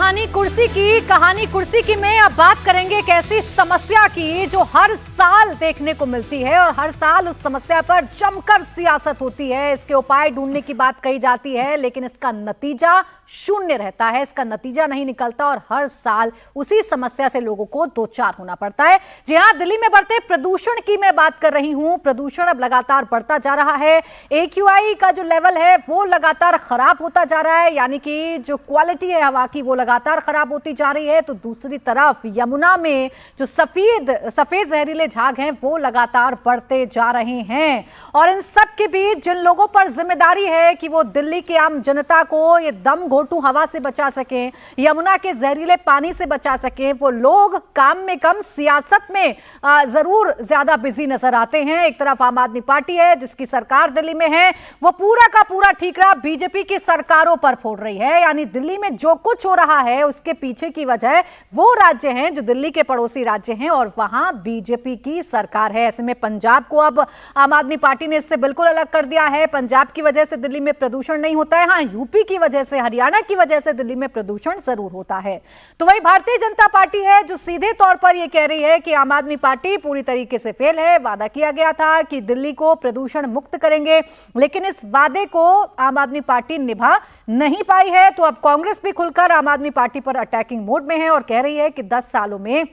कहानी कुर्सी की में अब बात करेंगे एक ऐसी समस्या की जो हर साल देखने को मिलती है और हर साल उस समस्या पर जमकर सियासत होती है। इसके उपाय ढूंढने की बात कही जाती है, लेकिन इसका नतीजा शून्य रहता है, इसका नतीजा नहीं निकलता और हर साल उसी समस्या से लोगों को दो चार होना पड़ता है। जी हां, दिल्ली में बढ़ते प्रदूषण की मैं बात कर रही हूं। प्रदूषण अब लगातार बढ़ता जा रहा है। AQI का जो लेवल है वो लगातार खराब होता जा रहा है, यानी कि जो क्वालिटी है हवा की वो लगातार खराब होती जा रही है। तो दूसरी तरफ यमुना में जो सफेद जहरीले झाग हैं वो लगातार बढ़ते जा रहे हैं। और इन सब के बीच जिन लोगों पर जिम्मेदारी है कि वो दिल्ली की आम जनता को ये दम घोंटू हवा से बचा सकें, यमुना के जहरीले पानी से बचा सकें, वो लोग काम में कम सियासत में जरूर ज्यादा बिजी नजर आते हैं। एक तरफ आम आदमी पार्टी है जिसकी सरकार दिल्ली में है, वो पूरा का पूरा ठीकरा बीजेपी की सरकारों पर फोड़ रही है। यानी दिल्ली में जो कुछ हो रहा है उसके पीछे की वजह वो राज्य हैं जो दिल्ली के पड़ोसी राज्य हैं और वहां बीजेपी की सरकार है। ऐसे में पंजाब को अब आम आदमी पार्टी ने इससे बिल्कुल अलग कर दिया है। पंजाब की वजह से दिल्ली में प्रदूषण नहीं होता है, हाँ यूपी की वजह से, हरियाणा की वजह से दिल्ली में प्रदूषण जरूर होता है। तो वही भारतीय जनता पार्टी है जो सीधे तौर पर यह कह रही है कि आम आदमी पार्टी पूरी तरीके से फेल है। वादा किया गया था कि दिल्ली को प्रदूषण मुक्त करेंगे, लेकिन इस वादे को आम आदमी पार्टी निभा नहीं पाई है। तो अब कांग्रेस भी खुलकर आम आदमी पार्टी पर अटैकिंग मोड में है और कह रही है कि 10 सालों में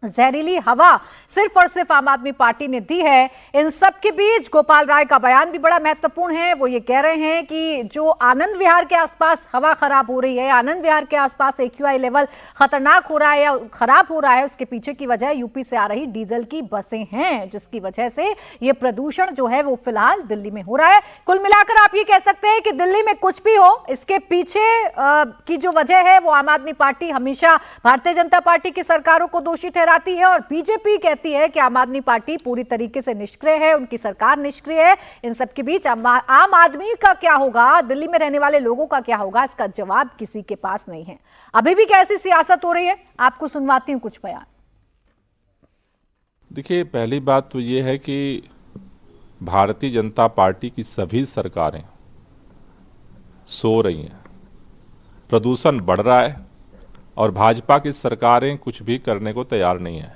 जहरीली हवा सिर्फ और सिर्फ आम आदमी पार्टी ने दी है। इन सब के बीच गोपाल राय का बयान भी बड़ा महत्वपूर्ण है। वो ये कह रहे हैं कि जो आनंद विहार के आसपास हवा खराब हो रही है, आनंद विहार के आसपास AQI लेवल खतरनाक हो रहा है या खराब हो रहा है, उसके पीछे की वजह यूपी से आ रही डीजल की बसें हैं, जिसकी वजह से ये प्रदूषण जो है वो फिलहाल दिल्ली में हो रहा है। कुल मिलाकर आप ये कह सकते हैं कि दिल्ली में कुछ भी हो, इसके पीछे की जो वजह है वो आम आदमी पार्टी हमेशा भारतीय जनता पार्टी की सरकारों को दोषी आती है और बीजेपी कहती है कि आम आदमी पार्टी पूरी तरीके से निष्क्रिय है, उनकी सरकार निष्क्रिय है। इन सब के बीच आम आदमी का क्या होगा, दिल्ली में रहने वाले लोगों का क्या होगा, इसका जवाब किसी के पास नहीं है। अभी भी कैसी सियासत हो रही है, आपको सुनवाती हूं कुछ बयान। देखिए, पहली बात तो ये है कि भारतीय जनता पार्टी की सभी सरकारें सो रही हैं, प्रदूषण बढ़ रहा है और भाजपा की सरकारें कुछ भी करने को तैयार नहीं है।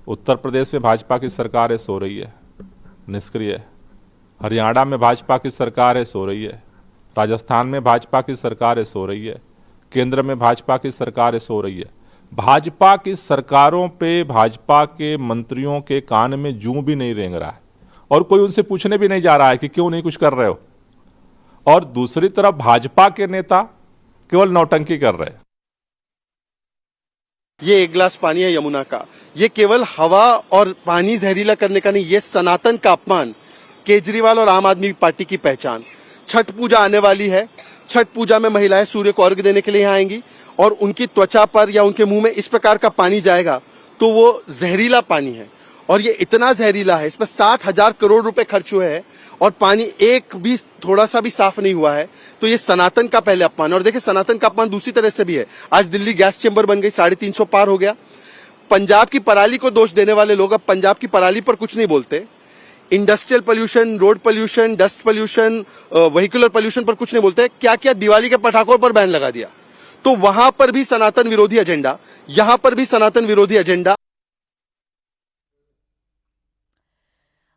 उत्तर प्रदेश में भाजपा की सरकार है, सो रही है, निष्क्रिय है। हरियाणा में भाजपा की सरकार है, सो रही है। राजस्थान में भाजपा की सरकार है, सो रही है। केंद्र में भाजपा की सरकार है, सो रही है। भाजपा की सरकारों पे भाजपा के मंत्रियों के कान में जूं भी नहीं रेंग रहा है और कोई उनसे पूछने भी नहीं जा रहा है कि क्यों नहीं कुछ कर रहे हो। और दूसरी तरफ भाजपा के नेता केवल नौटंकी कर रहे हैं। ये एक गिलास पानी है यमुना का, ये केवल हवा और पानी जहरीला करने का नहीं, ये सनातन का अपमान, केजरीवाल और आम आदमी पार्टी की पहचान। छठ पूजा आने वाली है, छठ पूजा में महिलाएं सूर्य को अर्घ्य देने के लिए यहाँ आएंगी और उनकी त्वचा पर या उनके मुंह में इस प्रकार का पानी जाएगा तो वो जहरीला पानी है और ये इतना जहरीला है, इसमें 7,000 करोड़ रुपए खर्च हुए हैं और पानी एक भी थोड़ा सा भी साफ नहीं हुआ है। तो ये सनातन का पहले अपमान। और देखिए, सनातन का अपमान दूसरी तरह से भी है। आज दिल्ली गैस चेंबर बन गई, 350 पार हो गया। पंजाब की पराली को दोष देने वाले लोग अब पंजाब की पराली पर कुछ नहीं बोलते। Industrial pollution, road pollution, dust pollution, vehicular pollution पर कुछ नहीं बोलते। क्या क्या दिवाली के पटाखों पर बैन लगा दिया। तो वहां पर भी सनातन विरोधी एजेंडा, यहां पर भी सनातन विरोधी एजेंडा।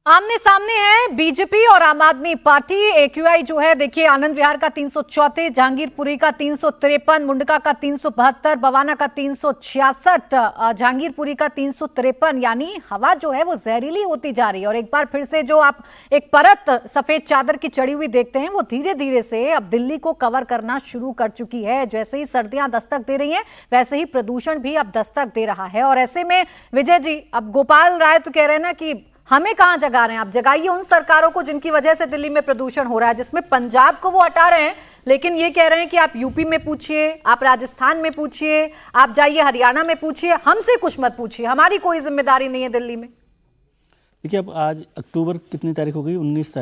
आमने सामने है बीजेपी और आम आदमी पार्टी। AQI जो है देखिए, आनंद विहार का 334, जहांगीरपुरी का 353, मुंडका का 372, बवाना का 366, जहांगीरपुरी का 353। यानी हवा जो है वो जहरीली होती जा रही है। और एक बार फिर से जो आप एक परत सफेद चादर की चढ़ी हुई देखते हैं वो धीरे धीरे से अब दिल्ली को कवर करना शुरू कर चुकी है। जैसे ही सर्दियां दस्तक दे रही हैं वैसे ही प्रदूषण भी अब दस्तक दे रहा है। और ऐसे में विजय जी, अब गोपाल राय तो कह रहे हैं ना कि हमें कहां जगा रहे हैं, आप जगाइए उन सरकारों को जिनकी वजह से दिल्ली में प्रदूषण हो रहा है, जिसमें पंजाब को वो हटा रहे हैं, लेकिन ये कह रहे हैं कि आप यूपी में पूछिए, आप राजस्थान में पूछिए, आप जाइए हरियाणा में पूछिए, हमसे कुछ मत पूछिए, हमारी कोई जिम्मेदारी नहीं है दिल्ली में। देखिए, अब आज अक्टूबर कितनी तारीख हो गई, 19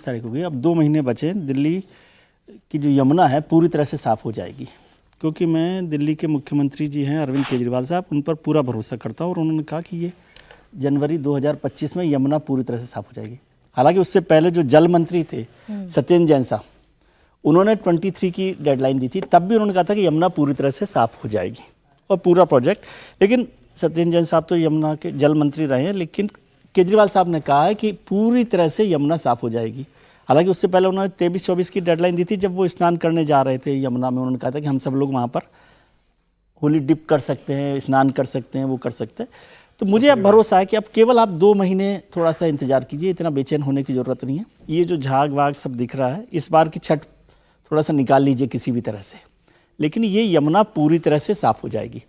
तारीख हो गई। अब 2 महीने बचे। दिल्ली की जो यमुना है पूरी तरह से साफ हो जाएगी, क्योंकि मैं दिल्ली के मुख्यमंत्री जी हैं अरविंद केजरीवाल साहब, उन पर पूरा भरोसा करता हूँ और उन्होंने कहा कि ये जनवरी 2025 में यमुना पूरी तरह से साफ हो जाएगी। हालांकि उससे पहले जो जल मंत्री थे सत्येंद्र जैन साहब, उन्होंने 23 की डेडलाइन दी थी, तब भी उन्होंने कहा था कि यमुना पूरी तरह से साफ हो जाएगी और पूरा प्रोजेक्ट। लेकिन सत्येंद्र जैन साहब तो यमुना के जल मंत्री रहे हैं, लेकिन केजरीवाल साहब ने कहा है कि पूरी तरह से यमुना साफ हो जाएगी। हालांकि उससे पहले उन्होंने 23-24 की डेडलाइन दी थी, जब वो स्नान करने जा रहे थे यमुना में। उन्होंने कहा था कि हम सब लोग वहाँ पर होली डिप कर सकते हैं, स्नान कर सकते हैं, वो कर सकते हैं। तो मुझे अब भरोसा है कि अब केवल आप 2 महीने थोड़ा सा इंतजार कीजिए, इतना बेचैन होने की ज़रूरत नहीं है। ये जो झाग वाग सब दिख रहा है, इस बार की छठ थोड़ा सा निकाल लीजिए किसी भी तरह से, लेकिन ये यमुना पूरी तरह से साफ हो जाएगी।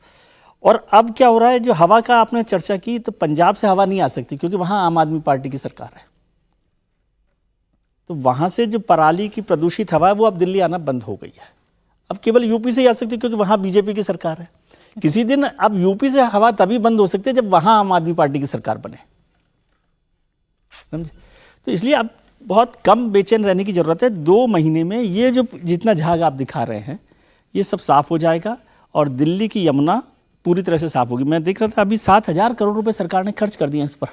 और अब क्या हो रहा है, जो हवा का आपने चर्चा की, तो पंजाब से हवा नहीं आ सकती क्योंकि वहाँ आम आदमी पार्टी की सरकार है। तो वहाँ से जो पराली की प्रदूषित हवा है वो अब दिल्ली आना बंद हो गई है। अब केवल यूपी से ही आ सकती है क्योंकि वहाँ बीजेपी की सरकार है। किसी दिन अब यूपी से हवा तभी बंद हो सकती है जब वहाँ आम आदमी पार्टी की सरकार बने, समझे। तो इसलिए अब बहुत कम बेचैन रहने की जरूरत है। 2 महीने में ये जो जितना झाग आप दिखा रहे हैं ये सब साफ हो जाएगा और दिल्ली की यमुना पूरी तरह से साफ होगी। मैं देख रहा था अभी 7,000 करोड़ रुपए सरकार ने खर्च कर दिए इस पर,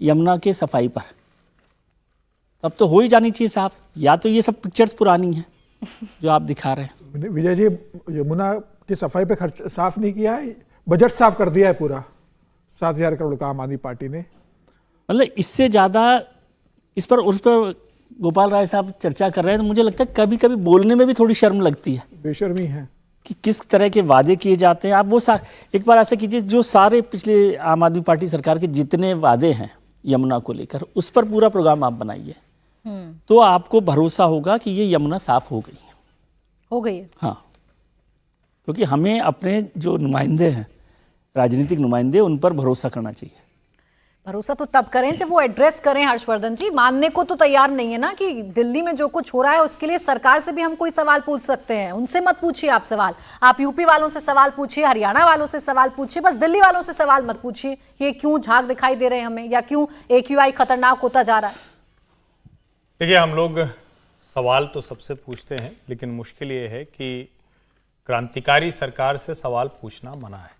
यमुना के सफाई पर। तब तो हो ही जानी चाहिए साफ, या तो ये सब पिक्चर्स पुरानी हैं जो आप दिखा रहे हैं। विजय जी, यमुना की सफाई पे खर्च साफ नहीं किया है, बजट साफ कर दिया है पूरा 7,000 करोड़ का आम आदमी पार्टी ने। मतलब इससे ज्यादा इस पर उस पर गोपाल राय साहब चर्चा कर रहे हैं, तो मुझे लगता है कभी कभी बोलने में भी थोड़ी शर्म लगती है, बेशर्मी है कि किस तरह के वादे किए जाते हैं। आप वो एक बार ऐसा कीजिए, जो सारे पिछले आम आदमी पार्टी सरकार के जितने वादे हैं यमुना को लेकर, उस पर पूरा प्रोग्राम आप बनाइए, तो आपको भरोसा होगा कि ये यमुना साफ हो गई है। हाँ, क्योंकि हमें अपने जो नुमाइंदे हैं, राजनीतिक नुमाइंदे, उन पर भरोसा करना चाहिए। भरोसा तो तब करें जब वो एड्रेस करें। हर्षवर्धन जी, मानने को तो तैयार नहीं है ना कि दिल्ली में जो कुछ हो रहा है उसके लिए सरकार से भी हम कोई सवाल पूछ सकते हैं। उनसे मत पूछिए आप सवाल, आप यूपी वालों से सवाल पूछिए, हरियाणा वालों से सवाल पूछिए, बस दिल्ली वालों से सवाल मत पूछिए ये क्यों झाग दिखाई दे रहे हैं हमें, या क्यों AQI खतरनाक होता जा रहा है। देखिए, हम लोग सवाल तो सबसे पूछते हैं, लेकिन मुश्किल ये है कि क्रांतिकारी सरकार से सवाल पूछना मना है।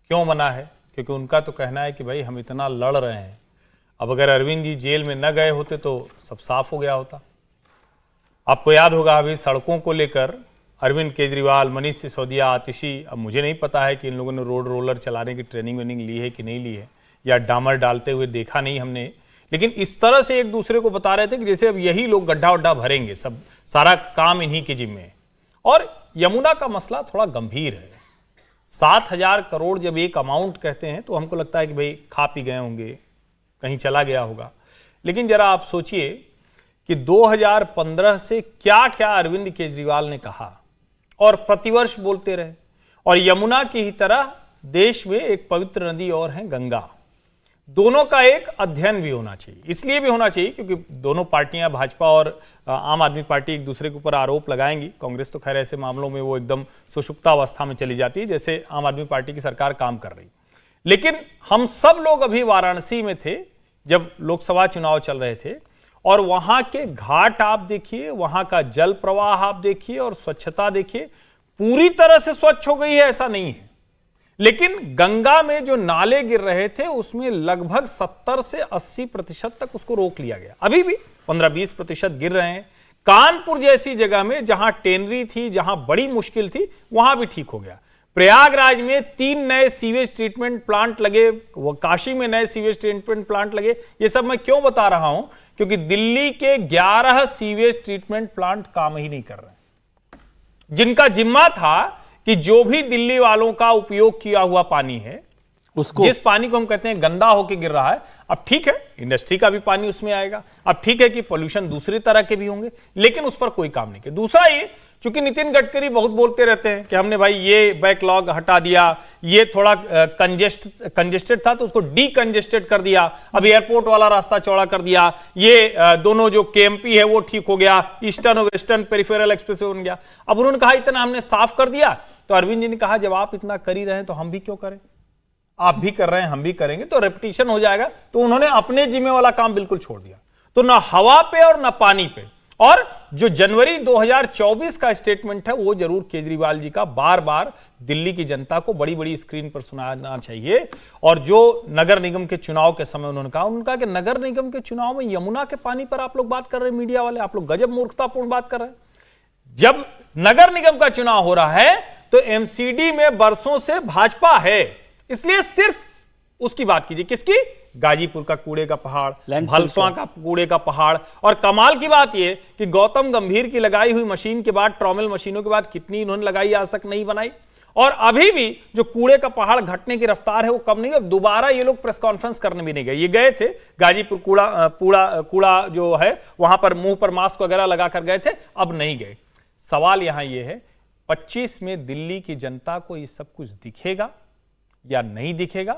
क्यों मना है? क्योंकि उनका तो कहना है कि भाई हम इतना लड़ रहे हैं, अब अगर अरविंद जी जेल में न गए होते तो सब साफ हो गया होता। आपको याद होगा अभी सड़कों को लेकर अरविंद केजरीवाल, मनीष सिसोदिया, आतिशी, अब मुझे नहीं पता है कि इन लोगों ने रोड रोलर चलाने की ट्रेनिंग वेनिंग ली है कि नहीं ली है, या डामर डालते हुए देखा नहीं हमने, लेकिन इस तरह से एक दूसरे को बता रहे थे कि जैसे अब यही लोग गड्ढा वड्ढा भरेंगे, सब सारा काम इन्हीं के जिम्मे है। और यमुना का मसला थोड़ा गंभीर है। 7,000 करोड़ जब एक अमाउंट कहते हैं तो हमको लगता है कि भाई खा पी गए होंगे, कहीं चला गया होगा, लेकिन जरा आप सोचिए कि 2015 से क्या क्या अरविंद केजरीवाल ने कहा और प्रतिवर्ष बोलते रहे। और यमुना की ही तरह देश में एक पवित्र नदी और है गंगा, दोनों का एक अध्ययन भी होना चाहिए। इसलिए भी होना चाहिए क्योंकि दोनों पार्टियां, भाजपा और आम आदमी पार्टी, एक दूसरे के ऊपर आरोप लगाएंगी। कांग्रेस तो खैर ऐसे मामलों में वो एकदम सुषुप्तावस्था में चली जाती है, जैसे आम आदमी पार्टी की सरकार काम कर रही। लेकिन हम सब लोग अभी वाराणसी में थे जब लोकसभा चुनाव चल रहे थे, और वहां के घाट आप देखिए, वहां का जल प्रवाह आप देखिए और स्वच्छता देखिए। पूरी तरह से स्वच्छ हो गई है ऐसा नहीं है, लेकिन गंगा में जो नाले गिर रहे थे उसमें लगभग 70 से 80% तक उसको रोक लिया गया। अभी भी 15-20% गिर रहे हैं। कानपुर जैसी जगह में जहां टेनरी थी, जहां बड़ी मुश्किल थी, वहां भी ठीक हो गया। प्रयागराज में 3 नए सीवेज ट्रीटमेंट प्लांट लगे, काशी में नए सीवेज ट्रीटमेंट प्लांट लगे। ये सब मैं क्यों बता रहा हूं? क्योंकि दिल्ली के 11 सीवेज ट्रीटमेंट प्लांट काम ही नहीं कर रहे, जिनका जिम्मा था कि जो भी दिल्ली वालों का उपयोग किया हुआ पानी है, उसको, जिस पानी को हम कहते हैं गंदा होकर गिर रहा है, अब ठीक है इंडस्ट्री का भी पानी उसमें आएगा, अब ठीक है कि पोल्यूशन दूसरी तरह के भी होंगे, लेकिन उस पर कोई काम नहीं किया। दूसरा ये, चूंकि नितिन गडकरी बहुत बोलते रहते हैं कि हमने भाई ये बैकलॉग हटा दिया, ये थोड़ा कंजेस्टेड था तो उसको डीकंजेस्टेड कर दिया, अब एयरपोर्ट वाला रास्ता चौड़ा कर दिया, ये दोनों जो केएमपी है वो ठीक हो गया, ईस्टर्न और वेस्टर्न पेरिफेरल एक्सप्रेसवे बन गया। अब उन्होंने कहा इतना हमने साफ कर दिया, तो अरविंद जी ने कहा जब आप इतना कर ही रहे हैं तो हम भी क्यों करें, आप भी कर रहे हैं हम भी करेंगे, तो रेपिटेशन हो जाएगा। तो उन्होंने अपने जिम्मे वाला काम बिल्कुल छोड़ दिया। तो ना हवा पे और ना पानी पे, और जो जनवरी 2024 का स्टेटमेंट है वो जरूर केजरीवाल जी का बार बार दिल्ली की जनता को बड़ी बड़ी स्क्रीन पर सुनाना चाहिए। और जो नगर निगम के चुनाव के समय उन्होंने कहा कि नगर निगम के चुनाव में यमुना के पानी पर आप लोग बात कर रहे हैं, मीडिया वाले आप लोग गजब मूर्खतापूर्ण बात कर रहे हैं। जब नगर निगम का चुनाव हो रहा है तो एमसीडी में बरसों से भाजपा है, इसलिए सिर्फ उसकी बात कीजिए। किसकी? गाजीपुर का कूड़े का पहाड़, भलसवा का कूड़े का पहाड़। और कमाल की बात यह कि गौतम गंभीर की लगाई हुई मशीन के बाद, ट्रॉमल मशीनों के बाद कितनी इन्होंने लगाई, आज तक नहीं बनाई। और अभी भी जो कूड़े का पहाड़ घटने की रफ्तार है वो कम नहीं है। दोबारा ये लोग प्रेस कॉन्फ्रेंस करने भी नहीं गए। ये गए थे गाजीपुर कूड़ा जो है वहां पर मुंह पर मास्क वगैरह लगाकर गए थे, अब नहीं गए। सवाल यहां यह है 25 में दिल्ली की जनता को ये सब कुछ दिखेगा या नहीं दिखेगा?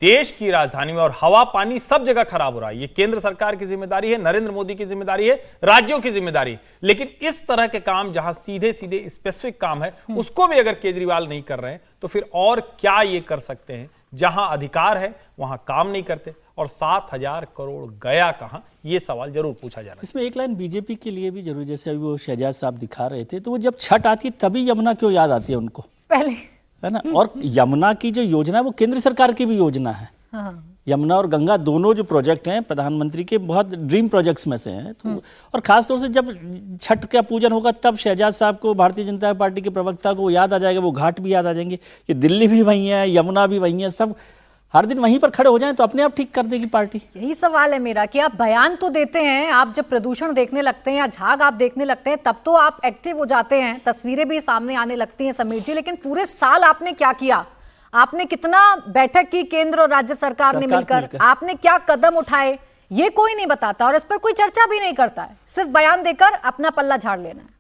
देश की राजधानी में और हवा पानी सब जगह खराब हो रहा है। ये केंद्र सरकार की जिम्मेदारी है, नरेंद्र मोदी की जिम्मेदारी है, राज्यों की जिम्मेदारी। लेकिन इस तरह के काम जहां सीधे सीधे स्पेसिफिक काम है उसको भी अगर केजरीवाल नहीं कर रहे हैं तो फिर और क्या ये कर सकते हैं? जहां अधिकार है वहां काम नहीं करते। और 7,000 करोड़ गया कहां, ये सवाल जरूर पूछा जा रहा है। इसमें एक लाइन बीजेपी के लिए भी जरूरी, जैसे अभी वो शहजाद साहब दिखा रहे थे, तो वो जब छठ आती है तभी यमुना क्यों याद आती है उनको, पहले है ना। और यमुना की जो योजना है वो केंद्र सरकार की भी योजना है। यमुना और गंगा दोनों जो प्रोजेक्ट हैं प्रधानमंत्री के बहुत ड्रीम प्रोजेक्ट्स में से हैं। तो और खासतौर से जब छठ का पूजन होगा तब शहजाद साहब को, भारतीय जनता पार्टी के प्रवक्ता को याद आ जाएगा, वो घाट भी याद आ जाएंगे कि दिल्ली भी वहीं है, यमुना भी वहीं है, सब हर दिन वहीं पर खड़े हो जाएं तो अपने आप ठीक कर देगी पार्टी। यही सवाल है मेरा कि आप बयान तो देते हैं, आप जब प्रदूषण देखने लगते हैं या झाग आप देखने लगते हैं तब तो आप एक्टिव हो जाते हैं, तस्वीरें भी सामने आने लगती हैं समीर जी, लेकिन पूरे साल आपने क्या किया? आपने कितना बैठक की केंद्र और राज्य सरकार ने मिलकर? आपने क्या कदम उठाए? ये कोई नहीं बताता और इस पर कोई चर्चा भी नहीं करता है, सिर्फ बयान देकर अपना पल्ला झाड़ लेना है।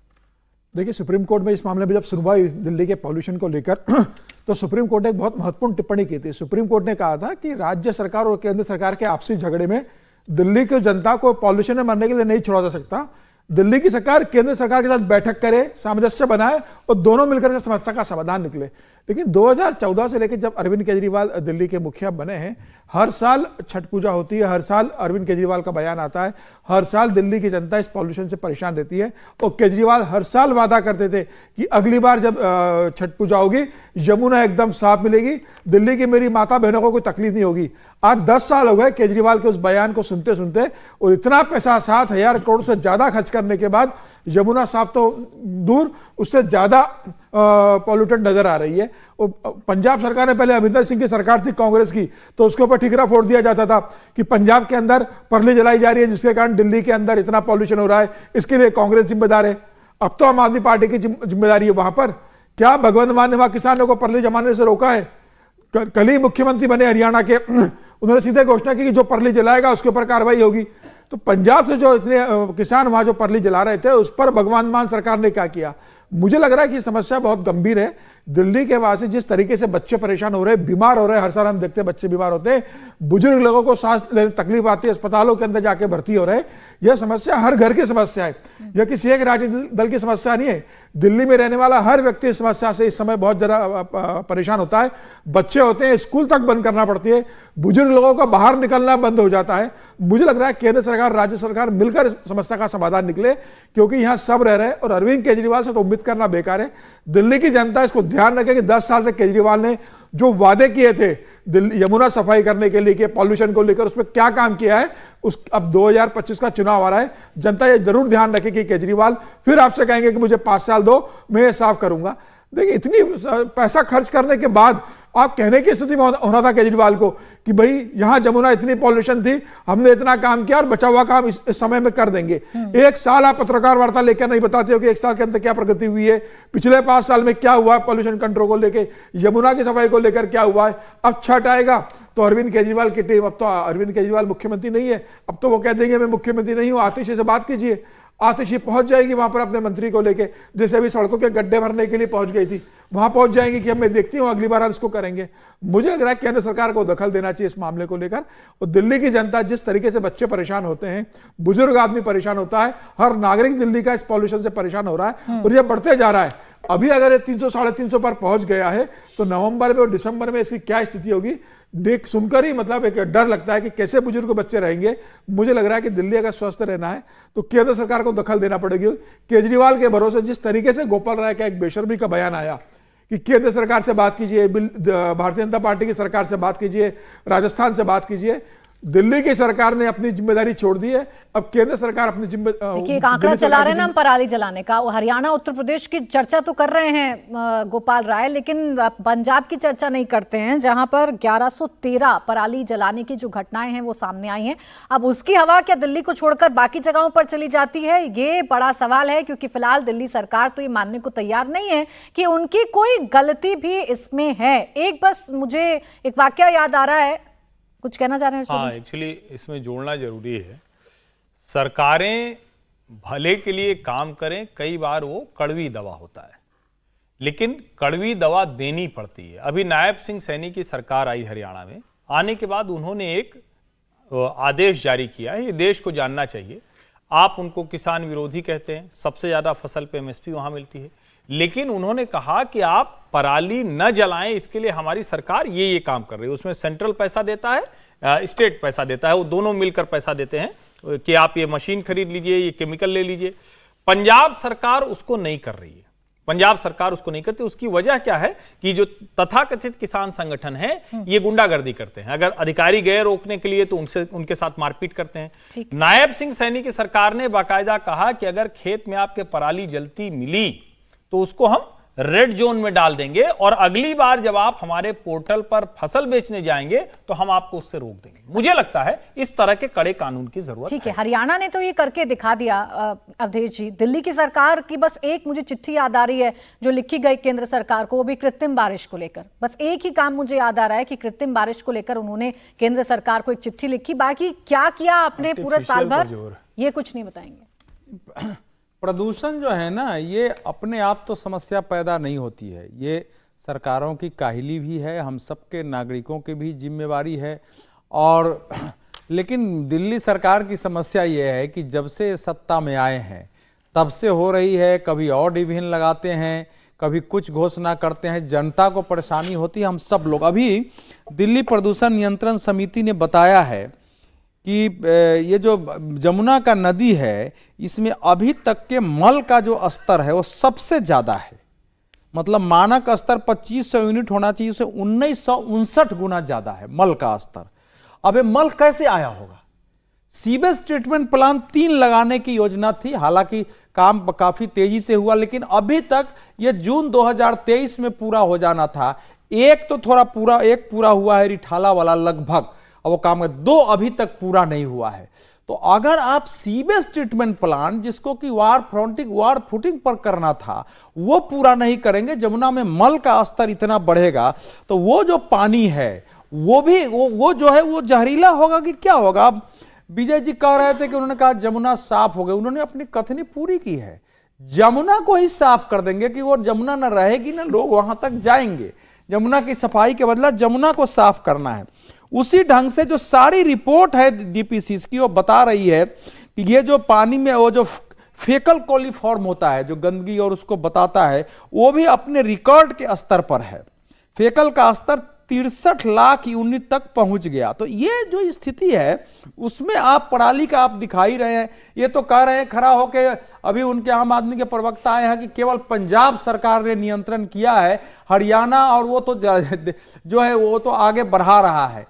देखिए, सुप्रीम कोर्ट में इस मामले में जब सुनवाई हुई दिल्ली के पॉल्यूशन को लेकर तो सुप्रीम कोर्ट ने एक बहुत महत्वपूर्ण टिप्पणी की थी। सुप्रीम कोर्ट ने कहा था कि राज्य सरकार और केंद्र सरकार के आपसी झगड़े में दिल्ली की जनता को पॉल्यूशन में मरने के लिए नहीं छोड़ा जा सकता। दिल्ली की सरकार केंद्र सरकार के साथ बैठक करे, सामंजस्य बनाए और दोनों मिलकर समस्या का समाधान निकले। लेकिन 2014 से लेकर जब अरविंद केजरीवाल दिल्ली के मुखिया बने हैं, हर साल छठ पूजा होती है, हर साल अरविंद केजरीवाल का बयान आता है, हर साल दिल्ली की जनता इस पॉल्यूशन से परेशान रहती है। और केजरीवाल हर साल वादा करते थे कि अगली बार जब छठ पूजा होगी यमुना एकदम साफ मिलेगी, दिल्ली की मेरी माता बहनों को कोई तकलीफ नहीं होगी। आज 10 साल हो गए केजरीवाल के उस बयान को सुनते सुनते, और इतना पैसा 7,000 करोड़ से ज्यादा खर्च करने के बाद यमुना साफ तो दूर, उससे ज्यादा पॉल्यूटेड नजर आ रही है। और पंजाब सरकार ने, पहले अमरिंदर सिंह की सरकार थी कांग्रेस की, तो उसके ऊपर ठिकरा फोड़ दिया जाता था कि पंजाब के अंदर परली जलाई जा रही है जिसके कारण दिल्ली के अंदर इतना पॉल्यूशन हो रहा है, इसके लिए कांग्रेस जिम्मेदार है। अब तो आम आदमी पार्टी की जिम्मेदारी है। वहां पर क्या भगवंत मान ने वहां किसानों को परली जमाने से रोका है? कल ही मुख्यमंत्री बने हरियाणा के, उन्होंने सीधे घोषणा की कि जो परली जलाएगा उसके ऊपर कार्रवाई होगी। तो पंजाब से जो इतने किसान वहां जो परली जला रहे थे उस पर भगवान मान सरकार ने क्या किया? मुझे लग रहा है कि समस्या बहुत गंभीर है। दिल्ली के वासी जिस तरीके से बच्चे परेशान हो रहे हैं, बीमार हो रहे हैं, हर साल हम देखते हैं बच्चे बीमार होते हैं, बुजुर्ग लोगों को सांस लेने तकलीफ आती है, अस्पतालों के अंदर जाके भर्ती हो रहे हैं। यह समस्या हर घर की समस्या है, यह किसी एक राजनीतिक दल की समस्या नहीं है। दिल्ली में रहने वाला हर व्यक्ति इस समस्या से इस समय बहुत ज्यादा परेशान होता है। बच्चे होते हैं, स्कूल तक बंद करना पड़ती है, बुजुर्ग लोगों का बाहर निकलना बंद हो जाता है। मुझे लग रहा है केंद्र सरकार राज्य सरकार मिलकर इस समस्या का समाधान निकले, क्योंकि यहां सब रह रहे हैं। और अरविंद केजरीवाल से तो उम्मीद करना बेकार है। दिल्ली की जनता इसको ध्यान रखे कि 10 साल से केजरीवाल ने जो वादे किए थे यमुना सफाई करने के लिए, पॉल्यूशन को लेकर, उसमें क्या काम किया है। अब 2025 का चुनाव आ रहा है, जनता ये जरूर ध्यान रखे कि केजरीवाल फिर आपसे कहेंगे कि मुझे 5 साल दो, मैं ये साफ करूंगा। देखिए, इतनी पैसा खर्च करने के बाद आप कहने की स्थिति में होना था केजरीवाल को कि भाई यहां जमुना इतनी पॉल्यूशन थी, हमने इतना काम किया और बचा हुआ काम इस समय में कर देंगे। एक साल आप पत्रकार वार्ता लेकर नहीं बताते हो कि एक साल के अंदर क्या प्रगति हुई है, पिछले 5 साल में क्या हुआ है, पॉल्यूशन कंट्रोल को लेकर, यमुना की सफाई को लेकर क्या हुआ है। अब छठ आएगा तो अरविंद केजरीवाल की टीम, अब तो अरविंद केजरीवाल मुख्यमंत्री नहीं है, अब तो वो कह देंगे मैं मुख्यमंत्री नहीं हूं, आतिशी से बात कीजिए। आतिशी पहुंच जाएगी वहां पर अपने मंत्री को लेके, जैसे अभी सड़कों के गड्ढे भरने के लिए पहुंच गई थी, वहां पहुंच जाएंगी कि हम मैं देखती हूं अगली बार हम इसको करेंगे। मुझे लग रहा है केंद्र सरकार को दखल देना चाहिए इस मामले को लेकर। और दिल्ली की जनता जिस तरीके से बच्चे परेशान होते हैं, बुजुर्ग आदमी परेशान होता है, हर नागरिक दिल्ली का इस पॉल्यूशन से परेशान हो रहा है और यह बढ़ते जा रहा है। अभी अगर ये 300 350 पर पहुंच गया है तो नवंबर में और दिसंबर में इसकी क्या स्थिति होगी देख सुनकर ही मतलब एक डर लगता है कि कैसे बुजुर्ग बच्चे रहेंगे। मुझे लग रहा है कि दिल्ली अगर स्वस्थ रहना है तो केंद्र सरकार को दखल देना पड़ेगी। केजरीवाल के भरोसे जिस तरीके से गोपाल राय का एक बेशर्मी का बयान आया कि केंद्र सरकार से बात कीजिए, भारतीय जनता पार्टी की सरकार से बात कीजिए, राजस्थान से बात कीजिए, दिल्ली की सरकार ने अपनी जिम्मेदारी छोड़ दी है। अब केंद्र सरकार अपनी देखिए एक आंकड़ा चला रहे हैं ना हम पराली जलाने का, हरियाणा उत्तर प्रदेश की चर्चा तो कर रहे हैं गोपाल राय, लेकिन पंजाब की चर्चा नहीं करते हैं जहां पर 1113 पराली जलाने की जो घटनाएं हैं वो सामने आई हैं। अब उसकी हवा क्या दिल्ली को छोड़कर बाकी जगहों पर चली जाती है, ये बड़ा सवाल है, क्योंकि फिलहाल दिल्ली सरकार तो ये मानने को तैयार नहीं है कि उनकी कोई गलती भी इसमें है। एक बस मुझे एक वाकया याद आ रहा है, कुछ कहना चाह रहे हैं? हाँ, एक्चुअली इसमें जोड़ना जरूरी है। सरकारें भले के लिए काम करें, कई बार वो कड़वी दवा होता है, लेकिन कड़वी दवा देनी पड़ती है। अभी नायब सिंह सैनी की सरकार आई हरियाणा में, आने के बाद उन्होंने एक आदेश जारी किया है, ये देश को जानना चाहिए। आप उनको किसान विरोधी कहते हैं, सबसे ज्यादा फसल पे एमएसपी वहां मिलती है, लेकिन उन्होंने कहा कि आप पराली न जलाएं, इसके लिए हमारी सरकार ये काम कर रही है। उसमें सेंट्रल पैसा देता है, स्टेट पैसा देता है, वो दोनों मिलकर पैसा देते हैं कि आप ये मशीन खरीद लीजिए, ये केमिकल ले लीजिए। पंजाब सरकार उसको नहीं कर रही है, पंजाब सरकार उसको नहीं करती। उसकी वजह क्या है कि जो तथाकथित किसान संगठन है ये गुंडागर्दी करते हैं। अगर अधिकारी गए रोकने के लिए तो उनके साथ मारपीट करते हैं। नायब सिंह सैनी की सरकार ने बाकायदा कहा कि अगर खेत में आपके पराली जलती मिली तो उसको हम रेड जोन में डाल देंगे, और अगली बार जब आप हमारे पोर्टल पर फसल बेचने जाएंगे तो हम आपको उससे रोक देंगे। मुझे लगता है इस तरह के कड़े कानून की जरूरत है। ठीक है, हरियाणा ने तो ये करके दिखा दिया अवधेश जी। दिल्ली की सरकार की बस एक मुझे चिट्ठी याद आ रही है जो लिखी गई केंद्र सरकार को, वो भी कृत्रिम बारिश को लेकर। बस एक ही काम मुझे याद आ रहा है कि कृत्रिम बारिश को लेकर उन्होंने केंद्र सरकार को एक चिट्ठी लिखी, बाकी क्या किया आपने पूरा साल भर ये कुछ नहीं बताएंगे। प्रदूषण जो है ना, ये अपने आप तो समस्या पैदा नहीं होती है, ये सरकारों की काहिली भी है, हम सबके नागरिकों की भी जिम्मेवारी है। और लेकिन दिल्ली सरकार की समस्या ये है कि जब से सत्ता में आए हैं तब से हो रही है, कभी और डिवीजन लगाते हैं, कभी कुछ घोषणा करते हैं, जनता को परेशानी होती है। हम सब लोग, अभी दिल्ली प्रदूषण नियंत्रण समिति ने बताया है कि ये जो जमुना का नदी है इसमें अभी तक के मल का जो स्तर है वो सबसे ज़्यादा है। मतलब मानक स्तर 2500 यूनिट होना चाहिए, उसे 1959 गुना ज़्यादा है मल का स्तर। अब ये मल कैसे आया होगा? सीवेज ट्रीटमेंट प्लांट 3 लगाने की योजना थी, हालांकि काम काफ़ी तेजी से हुआ, लेकिन अभी तक ये जून 2023 में पूरा हो जाना था। एक पूरा हुआ है रिठाला वाला लगभग, अब वो काम 2 अभी तक पूरा नहीं हुआ है। तो अगर आप सीवेज ट्रीटमेंट प्लांट जिसको कि वार फुटिंग पर करना था वो पूरा नहीं करेंगे, जमुना में मल का स्तर इतना बढ़ेगा तो वो जो पानी है वो जो है वो जहरीला होगा कि क्या होगा। अब विजय जी कह रहे थे कि उन्होंने कहा जमुना साफ हो गई, उन्होंने अपनी कथनी पूरी की है। जमुना को ही साफ कर देंगे कि वो जमुना न रहेगी ना लोग वहां तक जाएंगे। जमुना की सफाई के बदला जमुना को साफ करना है। उसी ढंग से जो सारी रिपोर्ट है डीपीसीस की वो बता रही है कि ये जो पानी में वो जो फेकल कोलिफॉर्म होता है जो गंदगी और उसको बताता है वो भी अपने रिकॉर्ड के स्तर पर है। फेकल का स्तर 63 लाख यूनिट तक पहुंच गया। तो ये जो स्थिति है उसमें आप पराली का आप दिखा ही रहे हैं। ये तो कह रहे हैं खड़ा होके, अभी उनके आम आदमी के प्रवक्ता आए हैं कि केवल पंजाब सरकार ने नियंत्रण किया है, हरियाणा और वो तो जो है वो तो आगे बढ़ा रहा है।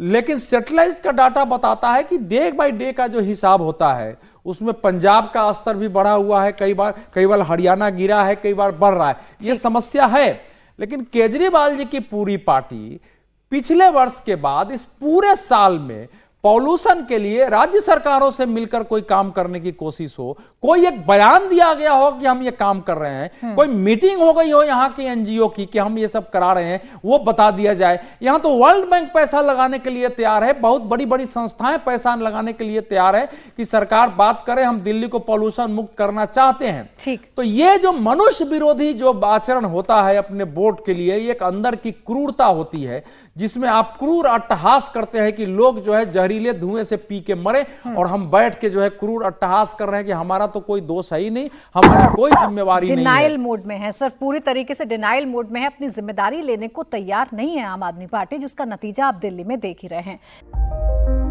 लेकिन सैटेलाइट का डाटा बताता है कि डे बाय डे का जो हिसाब होता है उसमें पंजाब का स्तर भी बढ़ा हुआ है, कई बार हरियाणा गिरा है, कई बार बढ़ रहा है। ये समस्या है। लेकिन केजरीवाल जी की पूरी पार्टी पिछले वर्ष के बाद इस पूरे साल में पॉल्यूशन के लिए राज्य सरकारों से मिलकर कोई काम करने की कोशिश हो, कोई एक बयान दिया गया हो कि हम ये काम कर रहे हैं, कोई मीटिंग हो गई हो यहाँ के एनजीओ की कि हम ये सब करा रहे हैं, वो बता दिया जाए। यहाँ तो वर्ल्ड बैंक पैसा लगाने के लिए तैयार है, बहुत बड़ी बड़ी संस्थाएं पैसा लगाने के लिए तैयार है कि सरकार बात करे हम दिल्ली को पॉल्यूशन मुक्त करना चाहते हैं। ठीक। तो ये जो मनुष्य विरोधी जो आचरण होता है अपने वोट के लिए, ये एक अंदर की क्रूरता होती है जिसमें आप क्रूर अट्टहास करते हैं कि लोग जो है जहरीला जहरीले धुएं से पी के मरे और हम बैठ के जो है क्रूर अट्टहास कर रहे हैं कि हमारा तो कोई दोष है ही नहीं, हमारी कोई जिम्मेवारी नहीं है। डिनाइल मोड में है सर, पूरी तरीके से डिनाइल मोड में है, अपनी जिम्मेदारी लेने को तैयार नहीं है आम आदमी पार्टी, जिसका नतीजा आप दिल्ली में देख ही रहे हैं।